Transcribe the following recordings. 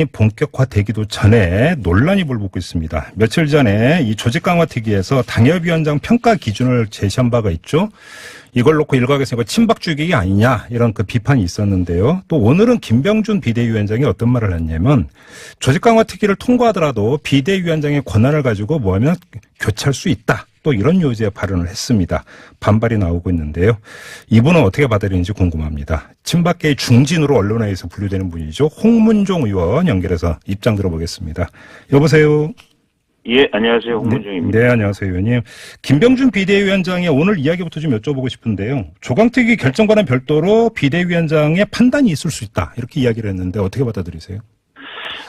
본격화되기도 전에 논란이 불붙고 있습니다. 며칠 전에 이 조직 강화 특위에서 당협위원장 평가 기준을 제시한 바가 있죠. 이걸 놓고 일각에서 이거 친박주의 아니냐 이런 그 비판이 있었는데요. 또 오늘은 김병준 비대위원장이 어떤 말을 했냐면 조직 강화 특위를 통과하더라도 비대위원장의 권한을 가지고 뭐하면 교체할 수 있다. 또 이런 요지의 발언을 했습니다. 반발이 나오고 있는데요. 이분은 어떻게 받아들이는지 궁금합니다. 친박계의 중진으로 언론에서 분류되는 분이죠. 홍문종 의원 연결해서 입장 들어보겠습니다. 여보세요. 예, 안녕하세요. 홍문종입니다. 네, 안녕하세요, 의원님. 김병준 비대위원장의 오늘 이야기부터 좀 여쭤보고 싶은데요. 조강특위 결정과는 별도로 비대위원장의 판단이 있을 수 있다. 이렇게 이야기를 했는데 어떻게 받아들이세요?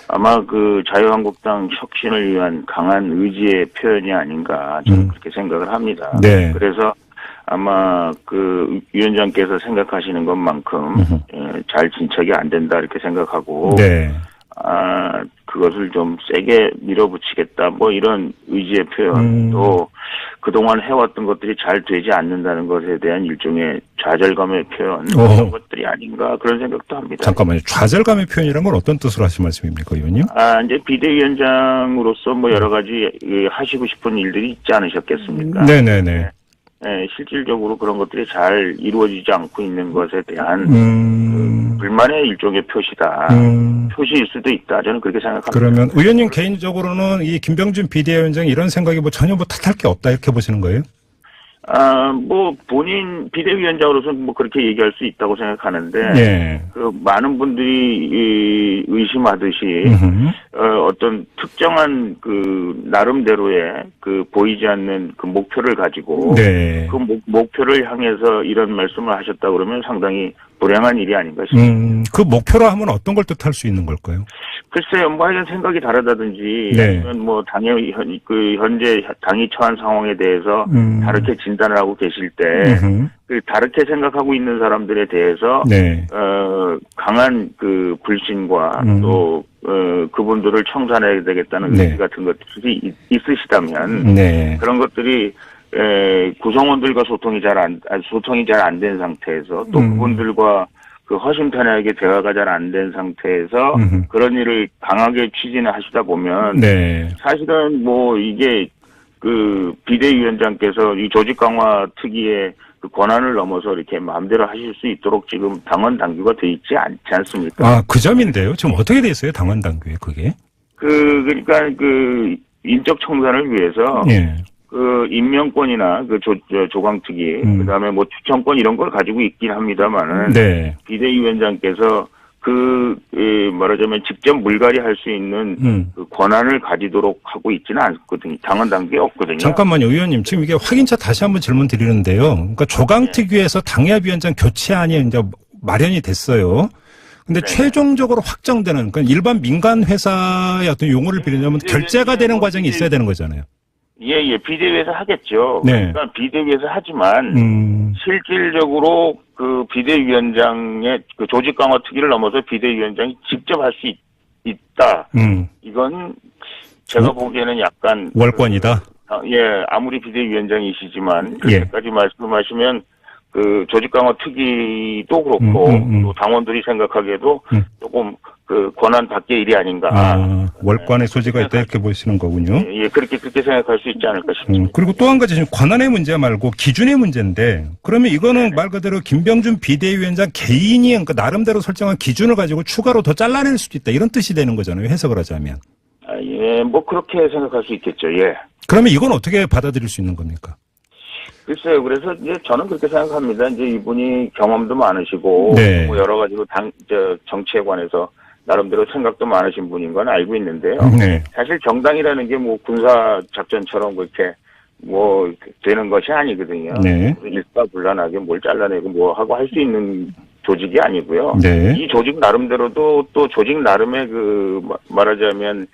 아마 그 자유한국당 혁신을 위한 강한 의지의 표현이 아닌가 저는 그렇게 생각을 합니다. 네. 그래서 아마 그 위원장께서 생각하시는 것만큼 잘 진척이 안 된다 이렇게 생각하고 네. 그것을 좀 세게 밀어붙이겠다 뭐 이런 의지의 표현도 그동안 해왔던 것들이 잘 되지 않는다는 것에 대한 일종의 좌절감의 표현 그런 것들이 아닌가 그런 생각도 합니다. 잠깐만요. 좌절감의 표현이란 건 어떤 뜻으로 하신 말씀입니까, 의원님? 이제 비대위원장으로서 뭐 여러 가지 하시고 싶은 일들이 있지 않으셨겠습니까? 네네네. 네, 실질적으로 그런 것들이 잘 이루어지지 않고 있는 것에 대한 불만의 일종의 표시다. 표시일 수도 있다. 저는 그렇게 생각합니다. 그러면 의원님 개인적으로는 이 김병준 비대위원장이 이런 생각이 뭐 전혀 뭐 탓할 게 없다 이렇게 보시는 거예요? 뭐 본인 비대위원장으로서 뭐 그렇게 얘기할 수 있다고 생각하는데 네. 그 많은 분들이 의심하듯이 어떤 특정한 그 나름대로의 그 보이지 않는 그 목표를 가지고 네. 그 목표를 향해서 이런 말씀을 하셨다 그러면 상당히 불행한 일이 아닌가 싶습니다. 그 목표로 하면 어떤 걸 뜻할 수 있는 걸까요? 글쎄요, 뭐 하여간 생각이 다르다든지, 네. 아니면 뭐 현재 당이 처한 상황에 대해서 다르게 진단을 하고 계실 때, 그 다르게 생각하고 있는 사람들에 대해서, 네. 강한 그 불신과 또, 그분들을 청산해야 되겠다는 네. 의지 같은 것들이 있으시다면, 네. 그런 것들이 구성원들과 소통이 잘 안 된 상태에서 또 그분들과 그 허심탄회하게 대화가 잘 안 된 상태에서 그런 일을 강하게 추진을 하시다 보면 네. 사실은 뭐 이게 그 비대위원장께서 이 조직 강화 특위의 그 권한을 넘어서 이렇게 마음대로 하실 수 있도록 지금 당원 당규가 돼 있지 않지 않습니까? 그 점인데요. 지금 어떻게 돼 있어요? 당원 당규에 그게? 그러니까 그 인적 청산을 위해서 예. 그 임명권이나 그 조강특위 그다음에 뭐 추천권 이런 걸 가지고 있긴 합니다만은 네. 비대위원장께서 말하자면 직접 물갈이 할 수 있는 그 권한을 가지도록 하고 있지는 않거든요. 당원 단계에 없거든요. 잠깐만요, 의원님. 지금 이게 확인차 다시 한번 질문 드리는데요. 그러니까 조강특위에서 당협위원장 교체안이 이제 마련이 됐어요. 근데 네. 최종적으로 확정되는, 그러니까 일반 민간 회사의 어떤 용어를 빌리려면 결재가 되는 과정이 있어야 되는 거잖아요. 예, 비대위에서 하겠죠. 네. 그러니까 비대위에서 하지만 실질적으로 그 비대위원장의 그 조직 강화 특위를 넘어서 비대위원장이 직접 할 수 있다. 이건 제가 보기에는 약간 월권이다. 아무리 비대위원장이시지만 그렇게까지 말씀하시면 그 조직 강화 특위도 그렇고 또 당원들이 생각하기에도 조금 그 권한 밖의 일이 아닌가. 월권의 소지가 있다 이렇게 보시는 거군요. 예, 그렇게 생각할 수 있지 않을까 싶습니다. 그리고 또 한 가지 지금 권한의 문제 말고 기준의 문제인데 그러면 이거는 말 그대로 김병준 비대위원장 개인이 그러니까 나름대로 설정한 기준을 가지고 추가로 더 잘라낼 수도 있다 이런 뜻이 되는 거잖아요. 해석을 하자면. 뭐 그렇게 생각할 수 있겠죠. 예. 그러면 이건 어떻게 받아들일 수 있는 겁니까? 글쎄요. 그래서 이제 저는 그렇게 생각합니다. 이제 이분이 경험도 많으시고 네. 뭐 여러 가지로 정치에 관해서 나름대로 생각도 많으신 분인 건 알고 있는데요. 네. 사실 정당이라는 게 뭐 군사 작전처럼 그렇게 뭐 되는 것이 아니거든요. 네. 일사불란하게 뭘 잘라내고 뭐 하고 할 수 있는 조직이 아니고요. 네. 이 조직 나름대로도 또 조직 나름의 그 말하자면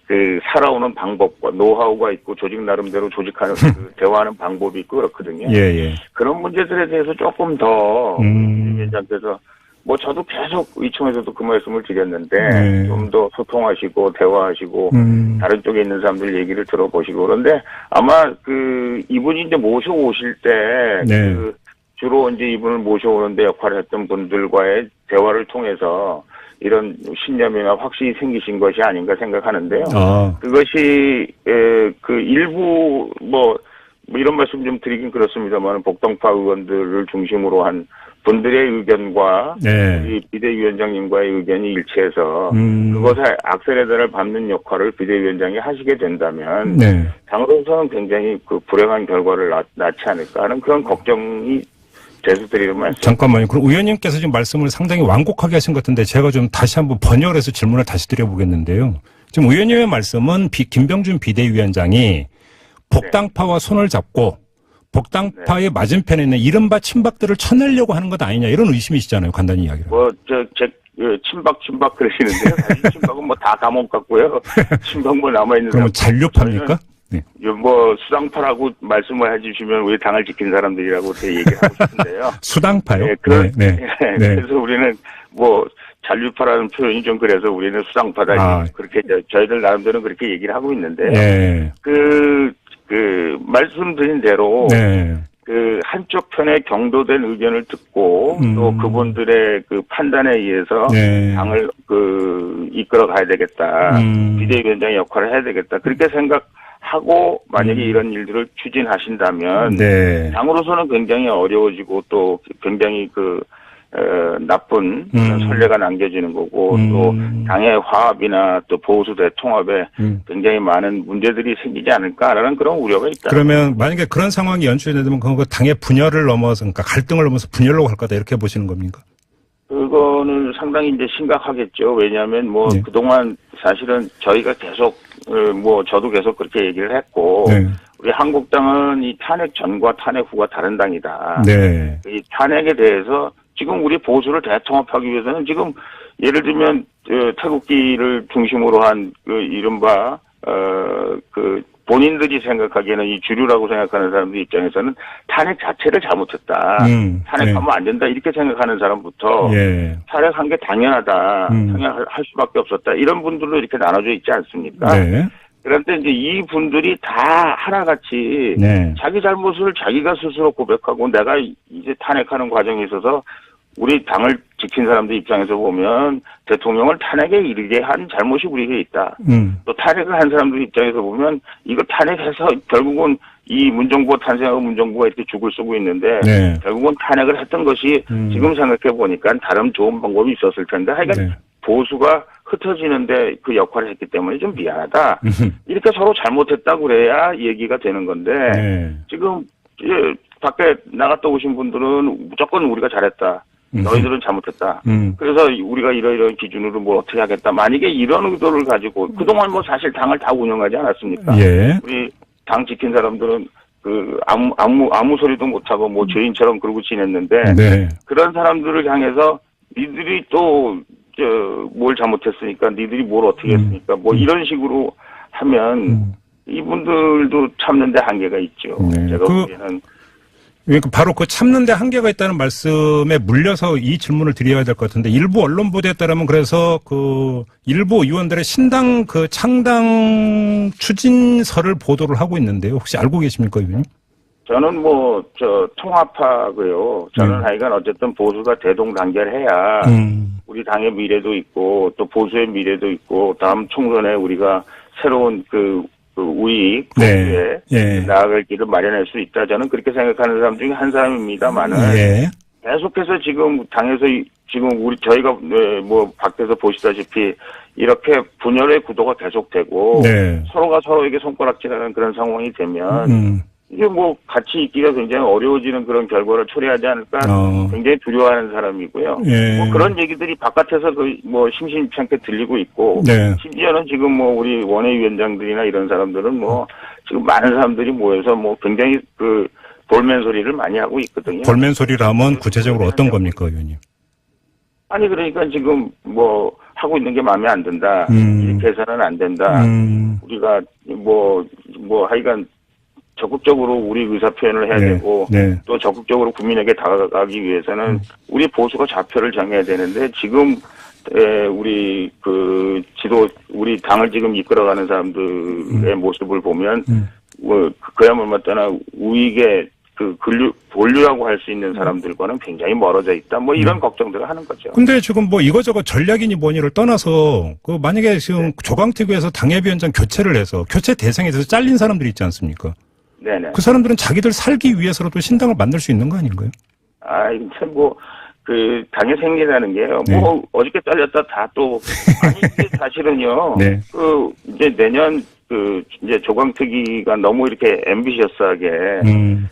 그 살아오는 방법과 노하우가 있고 조직 나름대로 조직하는 그 대화하는 방법이 있고 그렇거든요. 예. 그런 문제들에 대해서 조금 더 위원장께서 뭐 저도 계속 의총에서도 그 말씀을 드렸는데 좀 더 소통하시고 대화하시고 다른 쪽에 있는 사람들 얘기를 들어보시고 그런데 아마 그 이분이 이제 모셔오실 때 네. 그 주로 이제 이분을 모셔오는데 역할을 했던 분들과의 대화를 통해서 이런 신념이나 확신이 생기신 것이 아닌가 생각하는데요. 아. 그것이 그 일부 뭐 이런 말씀 좀 드리긴 그렇습니다만 복당파 의원들을 중심으로 한 분들의 의견과 네. 우리 비대위원장님과의 의견이 일치해서 그것에 악셀레더를 밟는 역할을 비대위원장이 하시게 된다면 네. 당으로서는 굉장히 그 불행한 결과를 낳지 않을까 하는 그런 걱정이 돼서 드리는 말씀. 잠깐만요. 그럼 의원님께서 지금 말씀을 상당히 완곡하게 하신 것 같은데 제가 좀 다시 한번 번역을 해서 질문을 다시 드려보겠는데요. 지금 의원님의 말씀은 김병준 비대위원장이 복당파와 손을 잡고 복당파의 맞은편에 있는 이른바 친박들을 쳐내려고 하는 것 아니냐 이런 의심이시잖아요. 간단히 이야기를. 친박 그러시는데요. 사실 친박은 뭐 다 감옥 같고요. 친박 뭐 남아있는 그러면 잔류파입니까? 네. 뭐 수당파라고 말씀을 해주시면 우리 당을 지킨 사람들이라고 그렇게 얘기를 하고 싶은데요. 수당파요? 네, 네. 그래서 우리는 뭐 잔류파라는 표현이 좀 그래서 우리는 수당파다 그렇게 저희들 나름대로 그렇게 얘기를 하고 있는데요. 네. 말씀드린 대로 네. 그 한쪽 편의 경도된 의견을 듣고 또 그분들의 그 판단에 의해서 네. 당을 이끌어 가야 되겠다. 비대위원장의 역할을 해야 되겠다. 그렇게 생각하고 만약에 이런 일들을 추진하신다면 네. 당으로서는 굉장히 어려워지고 또 굉장히 나쁜 선례가 남겨지는 거고 또 당의 화합이나 또 보수 대통합에 굉장히 많은 문제들이 생기지 않을까라는 그런 우려가 있다. 그러면 만약에 그런 상황이 연출되면 그거 당의 분열을 넘어서 그러니까 갈등을 넘어서 분열로 갈 거다 이렇게 보시는 겁니까? 그거는 상당히 이제 심각하겠죠. 왜냐하면 네. 그동안 사실은 저희가 계속 저도 계속 그렇게 얘기를 했고 네. 우리 한국당은 이 탄핵 전과 탄핵 후가 다른 당이다. 네. 이 탄핵에 대해서 지금 우리 보수를 대통합하기 위해서는 지금 예를 들면 태극기를 중심으로 한 이른바 본인들이 생각하기에는 이 주류라고 생각하는 사람들 입장에서는 탄핵 자체를 잘못했다. 탄핵하면 안 된다 이렇게 생각하는 사람부터 탄핵한 게 당연하다. 탄핵할 수밖에 없었다. 이런 분들로 이렇게 나눠져 있지 않습니까? 네. 그런데 이제 이 분들이 다 하나같이 자기 잘못을 자기가 스스로 고백하고 내가 이제 탄핵하는 과정에 있어서 우리 당을 지킨 사람들 입장에서 보면 대통령을 탄핵에 이르게 한 잘못이 우리에게 있다. 또 탄핵을 한 사람들 입장에서 보면 이거 탄핵해서 결국은 이 문정부가 탄생하고 문정부가 이렇게 죽을 쓰고 있는데 결국은 탄핵을 했던 것이 지금 생각해 보니까 다른 좋은 방법이 있었을 텐데 하여간 보수가 흩어지는데 그 역할을 했기 때문에 좀 미안하다. 이렇게 서로 잘못했다 그래야 얘기가 되는 건데 지금 밖에 나갔다 오신 분들은 무조건 우리가 잘했다. 너희들은 잘못했다. 그래서 우리가 이러이러한 기준으로 뭘 어떻게 하겠다. 만약에 이런 의도를 가지고 그동안 뭐 사실 당을 다 운영하지 않았습니까? 우리 당 지킨 사람들은 아무 소리도 못하고 뭐 죄인처럼 그러고 지냈는데 그런 사람들을 향해서 니들이 또 뭘 잘못했으니까 니들이 뭘 어떻게 했으니까 뭐 이런 식으로 하면 이분들도 참는데 한계가 있죠. 제가 보기에는. 그러니까 바로 그 참는데 한계가 있다는 말씀에 물려서 이 질문을 드려야 될 것 같은데 일부 언론 보도에 따르면 그래서 일부 의원들의 신당 창당 추진서를 보도를 하고 있는데요. 혹시 알고 계십니까, 의원님? 저는 통합하고요. 저는 하여간 어쨌든 보수가 대동단결해야 우리 당의 미래도 있고 또 보수의 미래도 있고 다음 총선에 우리가 새로운 우익 보수에 나아갈 길을 마련할 수 있다. 저는 그렇게 생각하는 사람 중에 한 사람입니다만은 계속해서 지금 당에서 지금 저희가 밖에서 보시다시피 이렇게 분열의 구도가 계속되고 서로가 서로에게 손가락질하는 그런 상황이 되면 이게 같이 있기가 굉장히 어려워지는 그런 결과를 초래하지 않을까 굉장히 두려워하는 사람이고요. 그런 얘기들이 바깥에서 심심찮게 들리고 있고 심지어는 지금 우리 원외위원장들이나 이런 사람들은 지금 많은 사람들이 모여서 굉장히 볼멘 소리를 많이 하고 있거든요. 볼멘 소리라면 구체적으로 어떤 겁니까, 의원님? 아니 그러니까 지금 하고 있는 게 마음에 안 든다. 이렇게 해서는 안 된다. 우리가 하여간 적극적으로 우리 의사 표현을 해야 되고 또 적극적으로 국민에게 다가가기 위해서는 우리 보수가 좌표를 정해야 되는데 지금 우리 우리 당을 지금 이끌어가는 사람들의 모습을 보면 그야말로 따나 우익의 본류라고 할 수 있는 사람들과는 굉장히 멀어져 있다. 뭐 이런 걱정들을 하는 거죠. 근데 지금 뭐 이거저거 전략이니 뭐니를 떠나서 그 만약에 지금 네. 조광특위에서 당협위원장 교체를 해서 교체 대상에 대해서 잘린 사람들이 있지 않습니까? 네네. 그 사람들은 자기들 살기 위해서라도 신당을 만들 수 있는 거 아닌가요? 참 당의 생리라는 게요. 네. 뭐 어저께 잘렸다 다 또 아니 이게 사실은요. 네. 이제 내년 이제 조광특위가 너무 이렇게 앰비셔스하게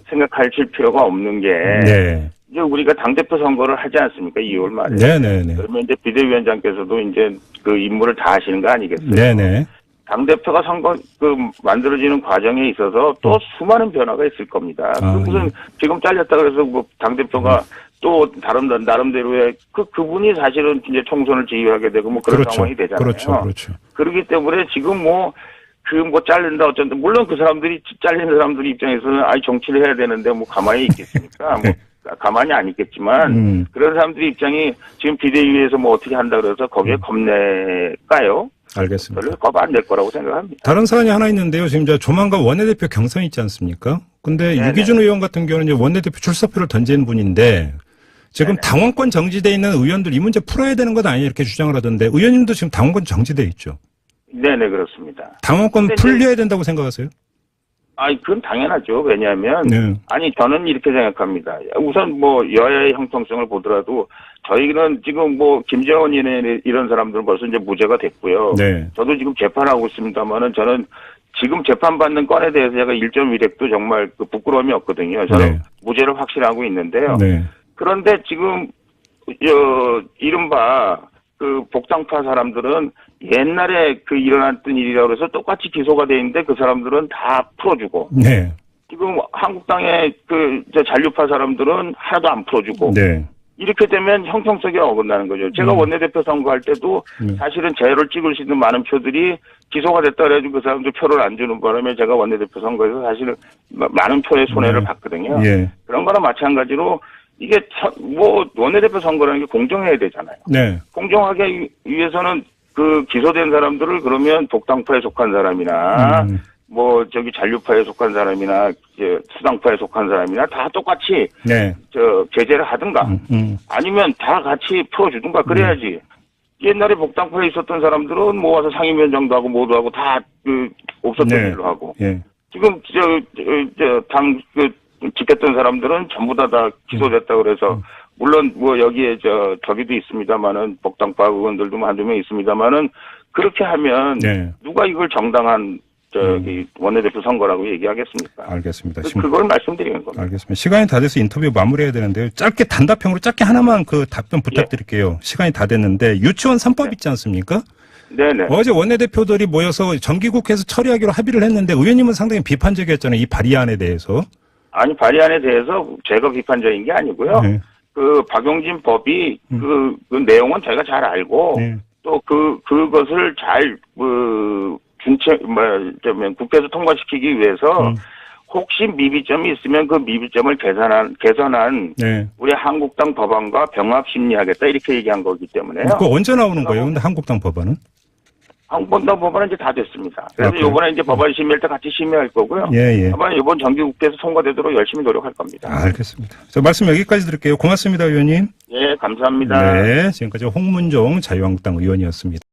생각하실 필요가 없는 게 네. 이제 우리가 당대표 선거를 하지 않습니까? 2월 말에. 네네네. 그러면 이제 비대위원장께서도 이제 그 임무를 다 하시는 거 아니겠어요? 네네. 당대표가 선거 만들어지는 과정에 있어서 또 수많은 변화가 있을 겁니다. 무슨 지금 잘렸다 그래서 뭐 당대표가 또 나름대로의 그분이 사실은 이제 총선을 지휘하게 되고 뭐 그런 그렇죠. 상황이 되잖아요. 그렇죠. 그렇기 때문에 지금 잘린다 어쩐다. 물론 그 사람들이 잘린 사람들 입장에서는 정치를 해야 되는데 뭐 가만히 있겠습니까? 네. 뭐 가만히 안 있겠지만 그런 사람들의 입장이 지금 비대위에서 뭐 어떻게 한다 그래서 거기에 겁내까요? 알겠습니다. 별로 겁 안 낼 거라고 생각합니다. 다른 사안이 하나 있는데요. 지금 이제 조만간 원내대표 경선이 있지 않습니까? 근데 네네. 유기준 의원 같은 경우는 이제 원내대표 출사표를 던진 분인데 지금 네네. 당원권 정지돼 있는 의원들 이 문제 풀어야 되는 것 아니냐 이렇게 주장을 하던데 의원님도 지금 당원권 정지돼 있죠. 네네 그렇습니다. 당원권 풀려야 된다고 생각하세요? 그건 당연하죠. 왜냐하면 네. 저는 이렇게 생각합니다. 우선 뭐 여야의 형평성을 보더라도 저희는 지금 뭐 김재원 이런 사람들은 벌써 이제 무죄가 됐고요. 네. 저도 지금 재판하고 있습니다만은 저는 지금 재판받는 건에 대해서 제가 1.1핵도 정말 부끄러움이 없거든요. 저는 네. 무죄를 확신하고 있는데요. 네. 그런데 지금 이른바 복당파 사람들은 옛날에 일어났던 일이라고 해서 똑같이 기소가 돼 있는데 그 사람들은 다 풀어주고 네. 지금 한국당의 잔류파 사람들은 하나도 안 풀어주고 네. 이렇게 되면 형평성이 어긋나는 거죠. 제가 원내대표 선거할 때도 사실은 제를 찍을 수 있는 많은 표들이 기소가 됐다 그래가지고 그 사람들 표를 안 주는 바람에 제가 원내대표 선거에서 사실은 많은 표의 손해를 봤거든요. 예. 그런 거나 마찬가지로 이게 원내대표 선거라는 게 공정해야 되잖아요. 네. 공정하게 위해서는 기소된 사람들을 그러면 복당파에 속한 사람이나 잔류파에 속한 사람이나 수당파에 속한 사람이나 다 똑같이 네. 제재를 하든가 아니면 다 같이 풀어주든가 그래야지. 옛날에 복당파에 있었던 사람들은 모아서 상임위원장도 하고 모두 하고 다 없었던 네. 일로 하고 예. 지금 당 지켰던 사람들은 전부 다 기소됐다 그래서 물론 여기에 저기도 있습니다만은 복당파 의원들도 한두 명 있습니다만은 그렇게 하면 네. 누가 이걸 정당한 원내대표 선거라고 얘기하겠습니까? 알겠습니다. 그걸 말씀드리는 겁니다. 알겠습니다. 시간이 다 돼서 인터뷰 마무리해야 되는데요. 단답형으로 짧게 하나만 답변 부탁드릴게요. 시간이 다 됐는데 유치원 3법 있지 않습니까? 네네. 어제 원내대표들이 모여서 정기국회에서 처리하기로 합의를 했는데 의원님은 상당히 비판적이었잖아요. 이 발의안에 대해서. 아니 발의안에 대해서 제가 비판적인 게 아니고요. 네. 박용진 법이 그 내용은 제가 잘 알고 네. 또 그것을 잘 국회에서 통과시키기 위해서 혹시 미비점이 있으면 그 미비점을 개선한 네. 우리 한국당 법안과 병합 심리하겠다 이렇게 얘기한 거기 때문에요. 그거 언제 나오는 거예요? 근데 한국당 법안은? 한국당 법안은 이제 다 됐습니다. 그래서 그래요? 이번에 이제 법안 심의할 때 같이 심의할 거고요. 예. 아마 이번 정기국회에서 통과되도록 열심히 노력할 겁니다. 알겠습니다. 저 말씀 여기까지 드릴게요. 고맙습니다, 의원님. 예, 감사합니다. 네, 지금까지 홍문종 자유한국당 의원이었습니다.